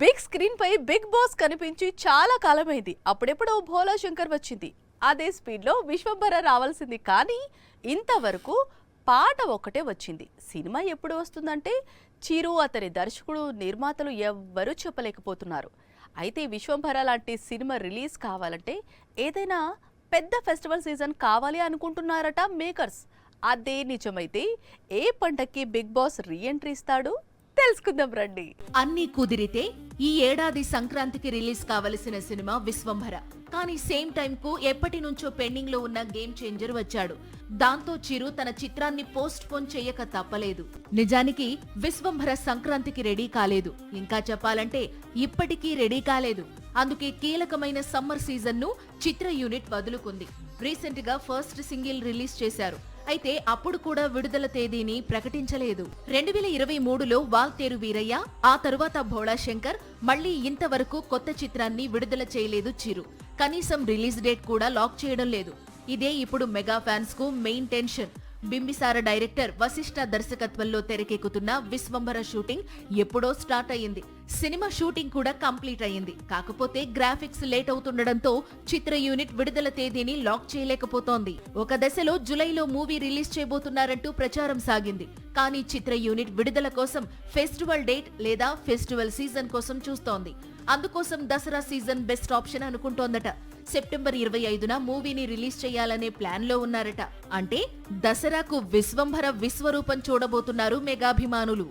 Big screen పై big boss కనిపించి చాలా కాలమైంది. అప్పుడెప్పుడో భోలా శంకర్ వచ్చింది. అదే స్పీడ్ లో విశ్వంభర రావాల్సింది. కానీ ఇంతవరకు పాట ఒక్కటే వచ్చింది. సినిమా ఎప్పుడు వస్తుందంటే చిరు, అతని దర్శకుడు, నిర్మాతలు ఎవ్వరూ చెప్పలేకపోతున్నారు. అయితే విశ్వంభర లాంటి సినిమా రిలీజ్ కావాలంటే ఏదైనా పెద్ద ఫెస్టివల్ సీజన్ కావాలి అనుకుంటున్నారట మేకర్స్. అదే నిజమైతే ఏ పంటకి బిగ్ బాస్ రీఎంట్రీ ఇస్తాడు తెలుసుకుందాం రండి. అన్నీ కుదిరితే ఈ ఏడాది సంక్రాంతికి రిలీజ్ కావలసిన సినిమా విశ్వంభర. కానీ సేమ్ టైం కు ఎప్పటి నుంచో పెండింగ్ లో ఉన్న గేమ్ చేంజర్ వచ్చాడు. దాంతో చిరు తన చిత్రాన్ని పోస్ట్ పోన్ చేయక తప్పలేదు. నిజానికి విశ్వంభర సంక్రాంతికి రెడీ కాలేదు. ఇంకా చెప్పాలంటే ఇప్పటికీ రెడీ కాలేదు. అందుకే కీలకమైన సమ్మర్ సీజన్ ను చిత్ర యూనిట్ వదులుకుంది. రీసెంట్ గా ఫస్ట్ సింగిల్ రిలీజ్ చేశారు. అయితే అప్పుడు కూడా విడుదల తేదీని ప్రకటించలేదు. 2023లో వాల్తేరు వీరయ్య, ఆ తరువాత భోళా శంకర్, మళ్లీ ఇంతవరకు కొత్త చిత్రాన్ని విడుదల చేయలేదు చిరు. కనీసం రిలీజ్ డేట్ కూడా లాక్ చేయడం లేదు. ఇదే ఇప్పుడు మెగా ఫ్యాన్స్ కు main tension. Bimbisara director Vassishta దర్శకత్వంలో తెరకెక్కుతున్న విశ్వంభర షూటింగ్ ఎప్పుడో స్టార్ట్ అయ్యింది. సినిమా షూటింగ్ కూడా కంప్లీట్ అయ్యింది. కాకపోతే గ్రాఫిక్స్ లేట్ అవుతుండడంతో చిత్ర యూనిట్ విడుదల తేదీని లాక్ చేయలేకపోతోంది. ఒక దశలో జులైలో మూవీ రిలీజ్ చేయబోతున్నారంటూ ప్రచారం సాగింది. కానీ చిత్ర యూనిట్ విడుదల కోసం ఫెస్టివల్ డేట్ లేదా ఫెస్టివల్ సీజన్ కోసం చూస్తోంది. అందుకోసం దసరా సీజన్ బెస్ట్ ఆప్షన్ అనుకుంటోందట. సెప్టెంబర్ 25న మూవీని రిలీజ్ చేయాలనే ప్లాన్ లో ఉన్నారట. అంటే దసరాకు విశ్వంభర విశ్వరూపం చూడబోతున్నారు మెగాభిమానులు.